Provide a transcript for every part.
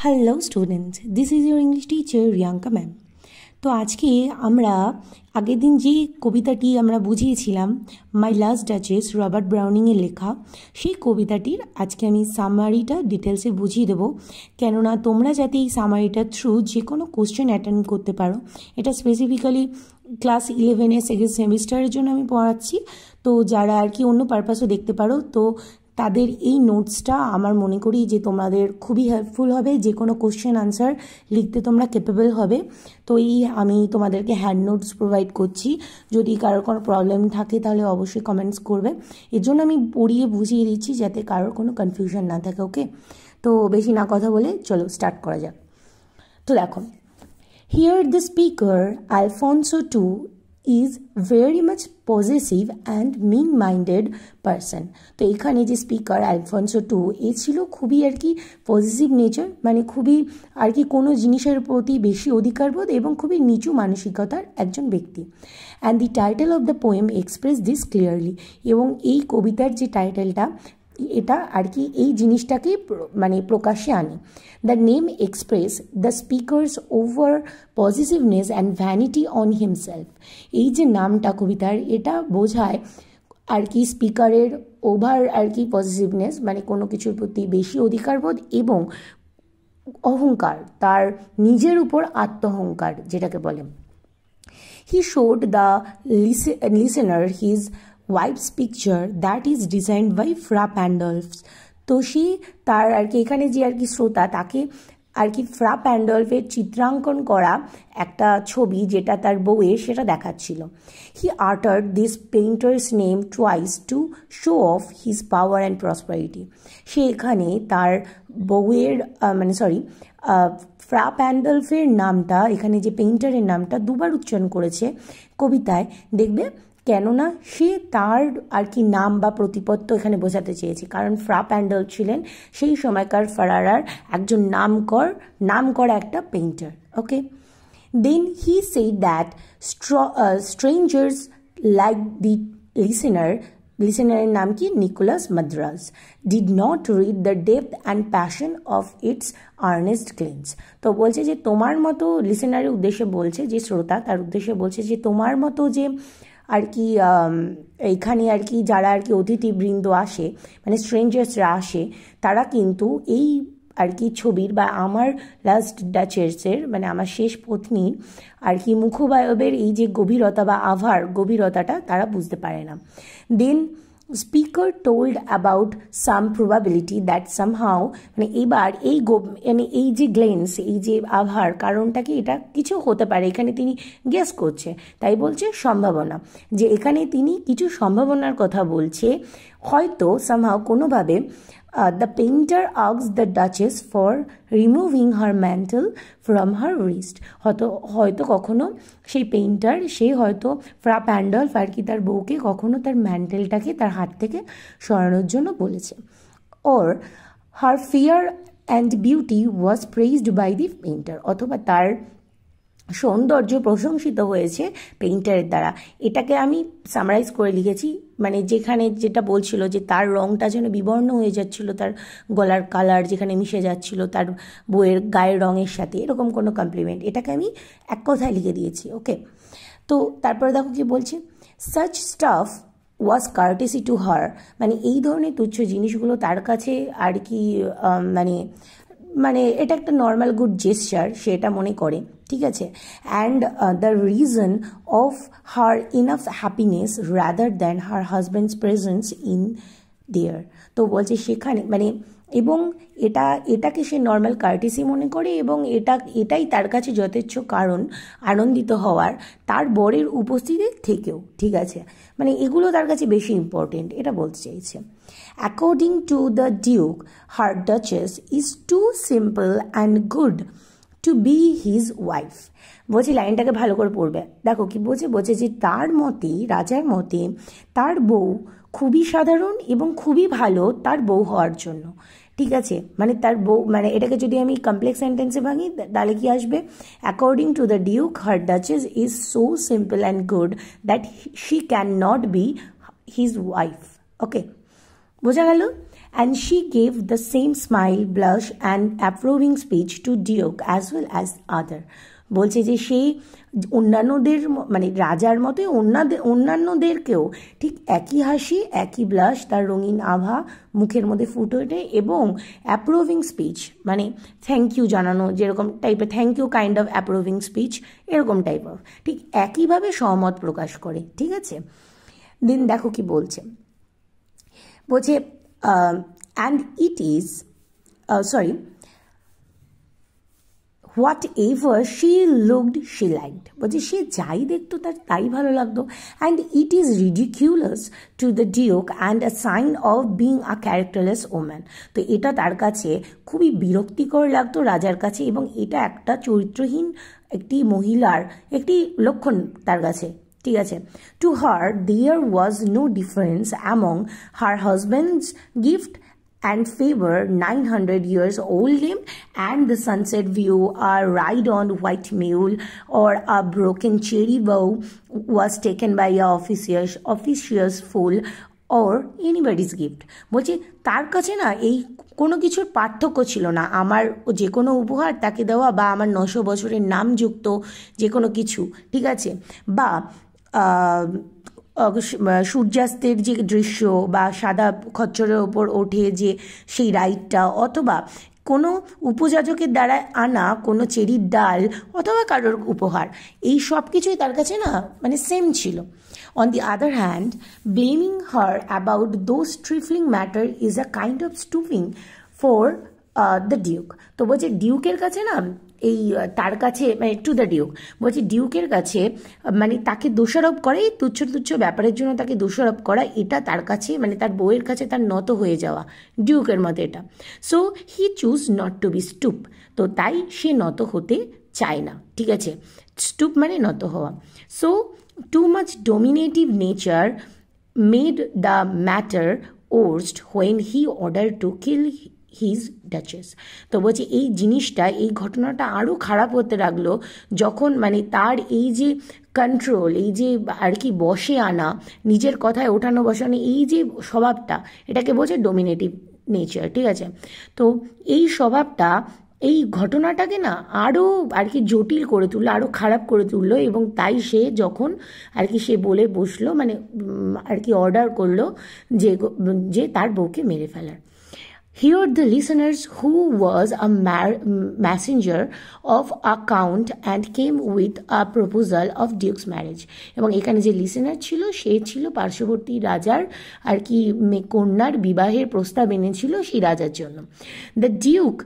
Hello students, this is your English teacher Riyanka ma'am. তো আজকে আমরা আগের দিন যে কবিতাটি আমরা বুঝিয়েছিলাম মাই লাস্ট ডাচেস রবার্ট ব্রাউনিংয়ের লেখা, সেই কবিতাটির আজকে আমি সামারিটা ডিটেলসে বুঝিয়ে দেবো, কেননা তোমরা যাতে এই সামারিটার থ্রু যে কোনো কোশ্চেন অ্যাটেন্ড করতে পারো। এটা স্পেসিফিক্যালি ক্লাস 11-এর সেকেন্ড সেমিস্টারের জন্য আমি পড়াচ্ছি। তো যারা আর কি অন্য পারপাসও দেখতে পারো, তো তাদের এই নোটসটা আমার মনে করি যে তোমাদের খুবই হেল্পফুল হবে, যে কোনো কোশ্চেন আনসার লিখতে তোমরা ক্যাপেবল হবে। তো আমি তোমাদেরকে হ্যান্ড নোটস প্রোভাইড করছি, যদি কারোর কোনো প্রবলেম থাকে তাহলে অবশ্যই কমেন্টস করবে। এর জন্য আমি পড়িয়ে বুঝিয়ে দিচ্ছি যাতে কারোর কোনো কনফিউশন না থাকে। ওকে, তো বেশি না কথা বলে চলো স্টার্ট করা যাক। তো দেখো, here the speaker Alfonso two is very much possessive and mean-minded person। তো এখানে যে স্পিকার আলফোনসো টু এ ছিল খুবই আর কি পজিটিভ নেচার, মানে খুবই আর কি কোনো জিনিসের প্রতি বেশি অধিকারবোধ এবং খুবই নিচু মানসিকতার একজন ব্যক্তি। And the title of the poem express this clearly. এবং এই কবিতার যে টাইটেলটা, এটা আর কি এই জিনিসটাকে মানে প্রকাশ্যে আনে। The name express the speaker's over positiveness and vanity on himself. এই যে নামটা কবিতার, এটা বোঝায় আর কি স্পিকারের ওভার আর কি পজিটিভনেস, মানে কোনো কিছুর প্রতি বেশি অধিকারবোধ এবং অহংকার, তার নিজের উপর আত্মহংকার যেটাকে বলে। He showed the listener his wife's picture that is designed by Fra Pandolf's. তো সে তার আর কি এখানে যে আর কি শ্রোতা, তাকে আর কি ফ্রা প্যান্ডলফের চিত্রাঙ্কন করা একটা ছবি যেটা তার বউয়ের, সেটা দেখাচ্ছিল। He uttered this painter's name twice to show off his power and prosperity. সে এখানে তার বউয়ের ফ্রা প্যান্ডলফের নামটা, এখানে যে পেইন্টারের নামটা দুবার উচ্চারণ করেছে কবিতায়, দেখবে, কেননা সে তার আর কি নাম বা প্রতিপত্ত এখানে বোঝাতে চেয়েছে। কারণ ফ্রা প্যান্ডল ছিলেন সেই সময়কার ফারারার একজন নাম করা একটা painter. Okay, then he said that strangers like the লিসেনারের নাম কি, Nikolaus Mardruz, did not read the depth and passion of its earnest claims. তো বলছে যে তোমার মতো, লিসেনারের উদ্দেশ্যে বলছে, যে শ্রোতা তার উদ্দেশ্যে বলছে যে তোমার মতো যে আর কি এইখানে আর কি যারা আর কি অতিথিবৃন্দ আসে, মানে স্ট্রেঞ্জার্সরা আসে, তারা কিন্তু এই আর কি ছবির বা আমার লাস্ট ডাচেসের, মানে আমার শেষ পত্নীর আর কি মুখবায়বের এই যে গভীরতা বা আভার গভীরতাটা তারা বুঝতে পারে না। Then speaker told about some probability that somehow, মানে এবার মানে এই যে গ্লেন্স, এই যে আভার কারণটা কি, এটা কিছু হতে পারে, এখানে তিনি গেস করছে, তাই বলছে সম্ভাবনা, যে এখানে তিনি কিছু সম্ভাবনার কথা বলছে। হয়তো সামহাও কোনোভাবে the painter asked the duchess for removing her mantel from her wrist. হয়তো কখনো সেই পেইন্টার, সে হয়তো ফ্রা প্যান্ডলফ আর কি তার বউকে কখনো তার ম্যান্টেলটাকে তার হাত থেকে সরানোর জন্য বলেছে। ওর her fear and beauty was praised by the painter, অথবা তার সৌন্দর্য প্রশংসিত হয়েছে পেইন্টারের দ্বারা। এটাকে আমি সামারাইজ করে লিখেছি, মানে যেখানে যেটা বলছিল যে তার রঙটা যেন বিবর্ণ হয়ে যাচ্ছিল, তার গলার কালার যেখানে মিশে যাচ্ছিল তার বইয়ের গায়ের রঙের সাথে, এরকম কোনো কমপ্লিমেন্ট, এটাকে আমি এক কথায় লিখে দিয়েছি। ওকে, তো তারপরে দেখো কি বলছে, such staff was courtesy to her, মানে এই ধরনের তুচ্ছ জিনিসগুলো তার কাছে আর কি মানে এটা একটা নর্মাল গুড জেস্টার, সেটা মনে করে, ঠিক আছে। And the reason of her enough happiness rather than her husbands presence in their. তো বলছে সেখানে মানে, এবং এটাকে সে নর্মাল কার্টিসি মনে করে, এবং এটাই তার কাছে যথেচ্ছ কারণ আনন্দিত হওয়ার তার বরের উপস্থিতি থেকেও, ঠিক আছে, মানে এগুলো তার কাছে বেশি ইম্পর্টেন্ট, এটা বলতে চাইছে। According to the duke, her duchess is too simple and good to be his wife. বলছি লাইনটাকে ভালো করে পড়বে, দেখো কি বলছে যে তার মতে, রাজার মতে, তার বউ খুবই সাধারণ এবং খুবই ভালো তার বউ হওয়ার জন্য, ঠিক আছে। মানে তার বউ, মানে এটাকে যদি আমি কমপ্লেক্স সেন্টেন্সে ভাঙি তাহলে কি আসবে, according to the duke her duchess is so simple and good that she can not be his wife. Okay, বোঝা গেল। and she gave the same smile, blush and approving speech to Duke as well as other. বলছে যে সে অন্যান্যদের মানে রাজার মতোই অন্যান্যদেরকেও ঠিক একই হাসি, একই ব্লাশ, তার রঙিন আভা মুখের মধ্যে ফুটে ওঠে এবং অ্যাপ্রুভিং স্পিচ মানে থ্যাংক ইউ জানানো, যেরকম টাইপের thank you kind of approving speech, এরকম টাইপ অফ ঠিক একইভাবে সহমত প্রকাশ করে। ঠিক আছে, দেন দেখো কি বলছে, বলছে and it is whatever she looked she liked, বলছে সে যাই দেখতো তার তাই ভালো লাগতো। and it is ridiculous to the Duke and a sign of being a characterless woman, তো এটা তার কাছে খুবই বিরক্তিকর লাগতো রাজার কাছে এবং এটা একটা চরিত্রহীন একটি মহিলার একটি লক্ষণ তার কাছে। ঠিক আছে, to her there was no difference among her husband's gift and favor 900 years old him and the sunset view, a ride on white mule or a broken cherry bough was taken by a officious fool or anybody's gift। বলছে তার কাছে না এই কোনো কিছুর পার্থক্য ছিল না, আমার যে কোনো উপহার তাকে দেওয়া বা আমার 900 বছরের নামযুক্ত যে কোনো কিছু, ঠিক আছে, বা সূর্যাস্তের যে দৃশ্য বা সাদা খচ্চরের ওপর ওঠে যে সেই রাইডটা, অথবা কোনো উপযাজকের দ্বারা আনা কোনো চেরির ডাল অথবা কারোর উপহার, এই সব কিছুই তার কাছে না মানে সেম ছিল। On the other hand, blaming her about those trifling matter is a kind of stooping for the Duke। তো বলছে ডিউকের কাছে না এই তার কাছে মানে টু দ্য ডিউক, বলছে ডিউকের কাছে মানে তাকে দোষারোপ করে এই তুচ্ছ তুচ্ছ ব্যাপারের জন্য তাকে দোষারোপ করা, এটা তার কাছে মানে তার বউয়ের কাছে তার নত হয়ে যাওয়া ডিউকের মতে এটা। So he choose not to be stoop, তো তাই সে নত হতে চায় না। ঠিক আছে, স্টুপ মানে নত হওয়া। So too much dominative nature made the matter worst when he order to kill his duchess. তো বলছে এই জিনিসটা এই ঘটনাটা আরও খারাপ হতে লাগলো যখন মানে তার এই যে কন্ট্রোল, এই যে আর কি বসে আনা, নিজের কথায় ওঠানো বসানো, এই যে স্বভাবটা, এটাকে বলছে ডোমিনেটিভ নেচার। ঠিক আছে, তো এই স্বভাবটা এই ঘটনাটাকে না আরও আর কি জটিল করে তুললো, আরও খারাপ করে তুললো, এবং তাই সে যখন আর কি সে বলে বসলো মানে আর কি অর্ডার করলো যে তার বউকে মেরে ফেলার। Here the listeners who was a messenger of a count and came with a proposal of Duke's marriage, এবং এখানে যে লিসেনার ছিল সে ছিল পার্শ্ববর্তী রাজার আর কি কন্যার বিবাহের প্রস্তাব এনেছিল সেই রাজার জন্য। The Duke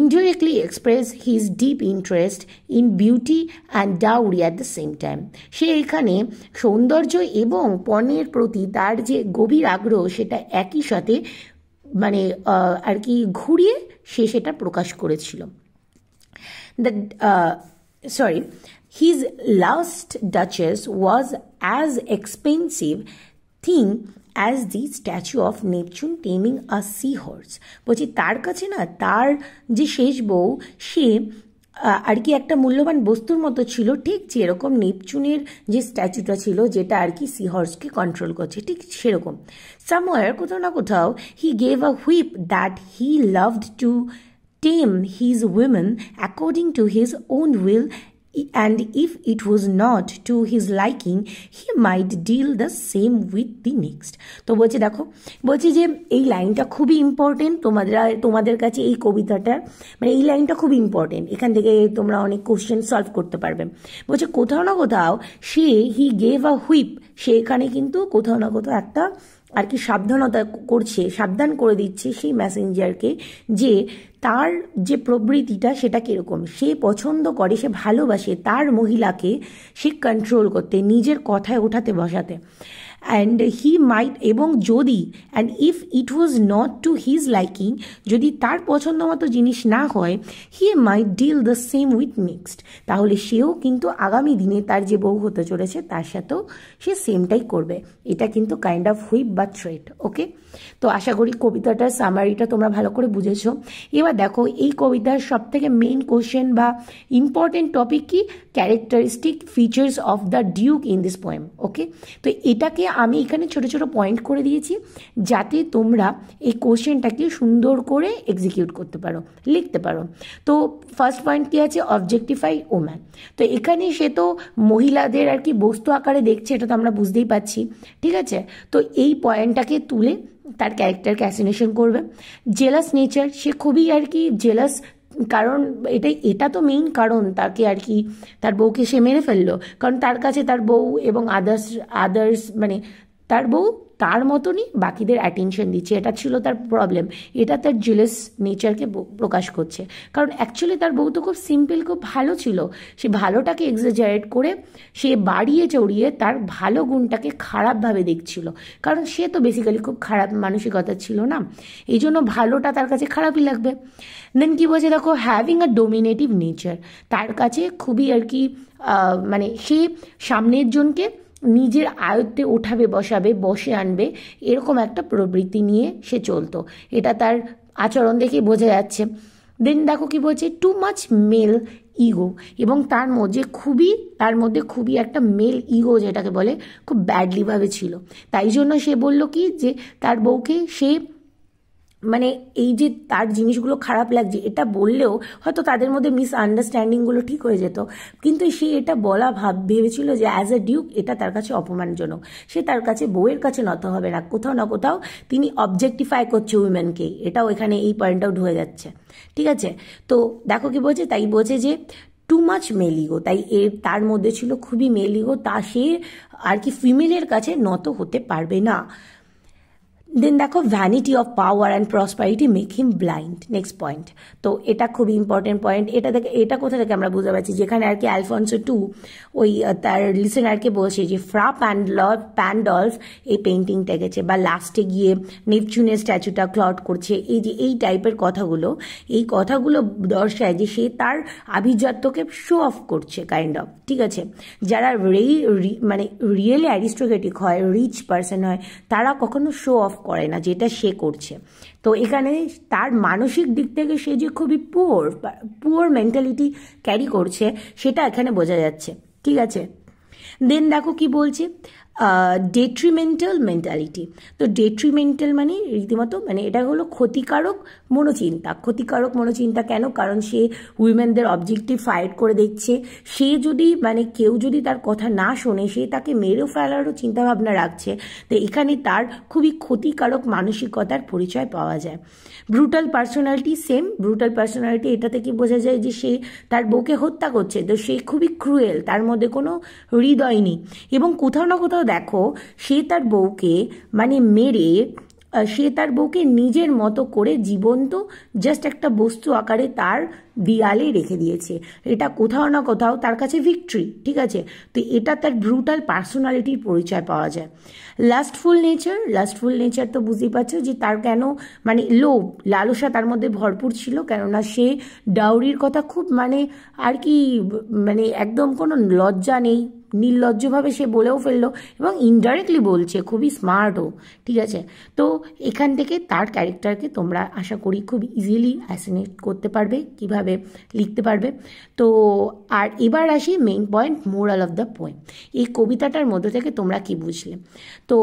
indirectly expressed his deep interest in beauty and dowry at the same time, সে এখানে সৌন্দর্য এবং পণের প্রতি তার যে গভীর আগ্রহ সেটা একই সাথে মানে আর কি ঘুরিয়ে সে সেটা প্রকাশ করেছিল। His last duchess was as expensive thing as the statue of Neptune taming a seahorse। বলছি তার কাছে না তার যে শেষ বউ সে আর কি একটা মূল্যবান বস্তুর মতো ছিল, ঠিক যেরকম নেপচুনের যে স্ট্যাচুটা ছিল যেটা আর কি সি হর্সকে কন্ট্রোল করছে, ঠিক সেরকম। সামওয়্যার কোথাও না কোথাও he gave a whip that he loved to tame his women according to his own will, and if it was not to his liking he might deal the same with the next। তো বলছে দেখো, বলছি যে এই লাইনটা খুবই important তোমাদের কাছে, এই কবিতাটা মানে এই লাইনটা খুবই ইম্পর্টেন্ট, এখান থেকে তোমরা অনেক কোশ্চেন সলভ করতে পারবে। বলছে কোথাও না কোথাও সে হি গেভ আ হুইপ, সে এখানে কিন্তু কোথাও না কোথাও একটা আর কি সাবধানতা করছে, সাবধান করে দিচ্ছে সেই মেসেঞ্জারকে যে তার যে প্রবৃত্তিটা সেটা কীরকম, সে পছন্দ করে, সে ভালোবাসে তার মহিলাকে সে কন্ট্রোল করতে, নিজের কথায় ওঠাতে বসাতে। অ্যান্ড হি মাইট, এবং যদি and if it was not to his liking, যদি তার পছন্দ মতো জিনিস না হয়, he might deal the same with next, তাহলে সেও কিন্তু আগামী দিনে তার যে বউ হতে চলেছে তার সাথেও সে সেমটাই করবে। এটা কিন্তু কাইন্ড অফ হুইপ বা থ্রেট। ওকে, তো আশা করি কবিতাটার সামারিটা তোমরা ভালো করে বুঝেছো। এবার দেখো এই কবিতার সব থেকে মেইন কোশ্চেন বা ইম্পর্টেন্ট টপিক কি, characteristic features of the duke in this poem. Okay, তো এটাকে আমি এখানে ছোট ছোট পয়েন্ট করে দিয়েছি যাতে তোমরা এই কোশ্চেনটাকে সুন্দর করে এক্সিকিউট করতে পারো, লিখতে পারো। তো ফার্স্ট পয়েন্ট কী আছে, অবজেক্টিফাই ওম্যান। তো এখানে সে তো মহিলাদের আর কি বস্তু আকারে দেখছে, এটা তো আমরা বুঝতেই পারছি, ঠিক আছে। তো এই পয়েন্টটাকে তুলে তার ক্যারেক্টারকে অ্যাসিনেশন করবে। জেলাস নেচার, সে খুবই আর কি জেলাস, কারণ এটা তো মেইন কারণ তাকে আর কি তার বউকে সে মেরে ফেললো, কারণ তার কাছে তার বউ এবং আদার্স মানে তার বউ তার মতনই বাকিদের অ্যাটেনশন দিচ্ছে, এটা ছিল তার প্রবলেম। এটা তার জেলাস নেচারকে প্রকাশ করছে, কারণ অ্যাকচুয়ালি তার বউ তো খুব সিম্পল, খুব ভালো ছিল। সে ভালোটাকে এক্সাজারেট করে সে বাড়িয়ে চড়িয়ে তার ভালো গুণটাকে খারাপভাবে দেখছিল, কারণ সে তো বেসিক্যালি খুব খারাপ মানসিকতা ছিল না, এই জন্য ভালোটা তার কাছে খারাপই লাগবে। দেন কি বলছে দেখো, হ্যাভিং আ ডোমিনেটিভ নেচার, তার কাছে খুবই আর কি মানে সে সামনের জনকে নিজের আয়ত্তে ওঠাবে, বসে আনবে, এরকম একটা প্রবৃত্তি নিয়ে সে চলতো, এটা তার আচরণ দেখে বোঝা যাচ্ছে। দেন দেখো কি বলছে, টু মাচ মেল ইগো, এবং তার মধ্যে খুবই একটা মেল ইগো যেটাকে বলে খুব ব্যাডলিভাবে ছিল। তাই জন্য সে বলল কি যে তার বউকে সে মানে এই যে তার জিনিসগুলো খারাপ লাগছে এটা বললেও হয়তো তাদের মধ্যে মিসআন্ডারস্ট্যান্ডিংগুলো ঠিক হয়ে যেত, কিন্তু সে এটা ভেবেছিল যে অ্যাজ এ ডিউক এটা তার কাছে অপমানজনক, সে তার কাছে বউয়ের কাছে নত হবে না, কোথাও না কোথাও তিনি অবজেক্টিফাই করছে উইমেনকে, এটাও এখানে এই পয়েন্টটাও ঢুকে যাচ্ছে, ঠিক আছে। তো দেখো কি বলছে, তাই বলছে যে টু মাচ মেলিগো, তাই তার মধ্যে ছিল খুবই মেলিগো, তা সে আর কি ফিমেলের কাছে নত হতে পারবে না। দেন দেখো, vanity of power and prosperity make him blind, next point. তো এটা খুবই ইম্পর্টেন্ট পয়েন্ট। এটা কোথা থেকে আমরা বুঝতে পারছি, যেখানে আর কি আলফনসো টু ওই তার লিসেনারকে বলছে যে ফ্রা প্যান্ডলফ এই পেন্টিংটা এঁকেছে, বা লাস্টে গিয়ে নেপচুনের স্ট্যাচুটা ক্লট করছে, এই টাইপের কথাগুলো দর্শায় যে সে তার আভিজাত্যকে শো অফ করছে কাইন্ড অফ, ঠিক আছে। যারা মানে রিয়েলি অ্যারিস্টোক্রেটিক হয়, রিচ পার্সন হয়, তারা কখনো শো অফ করে না, যেটা সে করছে। তো এখানে তার মানসিক দিক থেকে সে যে খুবই পুয়ার মেন্টালিটি ক্যারি করছে সেটা এখানে বোঝা যাচ্ছে, ঠিক আছে। দেন দেখো কি বলছে, ডেট্রিমেন্টাল মেন্টালিটি। তো ডেট্রিমেন্টাল মানে রীতিমতো মানে এটা হলো ক্ষতিকারক মনোচিন্তা। কেন? কারণ সে উইমেনদের অবজেক্টিফাইড করে দেখছে, সে যদি মানে কেউ যদি তার কথা না শোনে সে তাকে মেরে ফেলারও চিন্তাভাবনা রাখছে। তো এখানে তার খুবই ক্ষতিকারক মানসিকতার পরিচয় পাওয়া যায়। ব্রুটাল পার্সোনালিটি, এটা থেকে বোঝা যায় যে সে তার বউকে হত্যা করছে, তো সে খুবই ক্রুয়েল, তার মধ্যে কোনো হৃদয় নেই। এবং কোথাও না কোথাও দেখো সে তার বউকে মানে মেরে সে তার বউকে নিজের মতো করে জীবন্ত জাস্ট একটা বস্তু আকারে তার দেয়ালে রেখে দিয়েছে, এটা কোথাও না কোথাও তার কাছে ভিক্টরি, ঠিক আছে। তো এটা তার ব্রুটাল পার্সোনালিটির পরিচয় পাওয়া যায়। লাস্টফুল নেচার তো বুঝতেই পারছো যে তার কেন মানে লোভ লালসা তার মধ্যে ভরপুর ছিল, কেননা সে ডাউরির কথা খুব মানে আর কি মানে একদম কোনো লজ্জা নেই, নির্লজ্জভাবে সে বলেও ফেললো এবং ইনডাইরেক্টলি বলছে, খুবই স্মার্টও, ঠিক আছে। তো এখান থেকে তার ক্যারেক্টারকে তোমরা আশা করি খুব ইজিলি অ্যাসিনেট করতে পারবে, কিভাবে লিখতে পারবে। তো আর এবার আসি main point, moral of the poem. এই কবিতাটার মধ্যে থেকে তোমরা কি বুঝলে? তো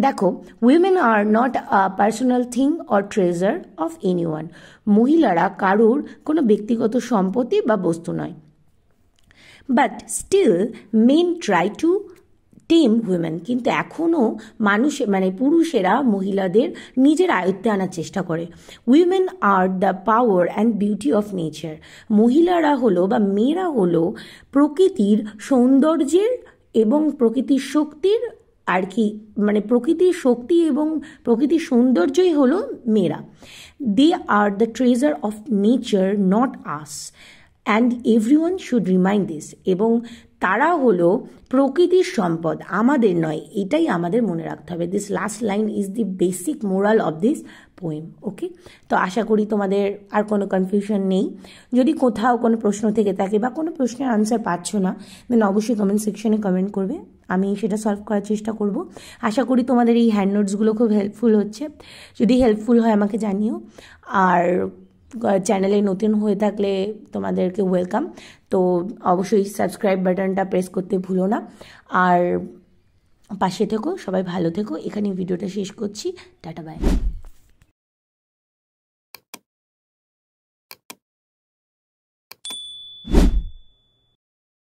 দেখো, women are not a personal thing or treasure of anyone, মহিলারা কারোর কোনো ব্যক্তিগত সম্পত্তি বা বস্তু নয়। But still men try to tame women, কিন্তু এখনও পুরুষেরা মহিলাদের নিজের আয়ত্তে আনার চেষ্টা করে। Women are the power and beauty of nature, মহিলারা হলো বা মেয়েরা হলো প্রকৃতির সৌন্দর্যের এবং প্রকৃতির শক্তির আর কি মানে প্রকৃতির শক্তি এবং প্রকৃতির সৌন্দর্যই হলো মেয়েরা। They are the treasure of nature, not us, and everyone should remind this, এবং তারা হলো প্রকৃতির সম্পদ, আমাদের নয়, এটাই আমাদের মনে রাখতে হবে। This last line is the basic moral of this poem. Okay, তো আশা করি তোমাদের আর কোনো কনফিউশন নেই। যদি কোথাও কোনো প্রশ্ন থেকে থাকে বা কোনো প্রশ্নের আনসার পাচ্ছ না, দেন অবশ্যই কমেন্ট সেকশনে কমেন্ট করবে, আমি সেটা সলভ করার চেষ্টা করব। আশা করি তোমাদের এই হ্যান্ড নোটসগুলো খুব হেল্পফুল হচ্ছে। যদি হেল্পফুল হয় আমাকে জানিও, আর চ্যানেলে নতুন হয়ে থাকলে তোমাদেরকে ওয়েলকাম। তো অবশ্যই সাবস্ক্রাইব বাটনটা প্রেস করতে ভুলো না, আর পাশে থেকো, সবাই ভালো থেকো। এখানে ভিডিওটা শেষ করছি। Tata bye.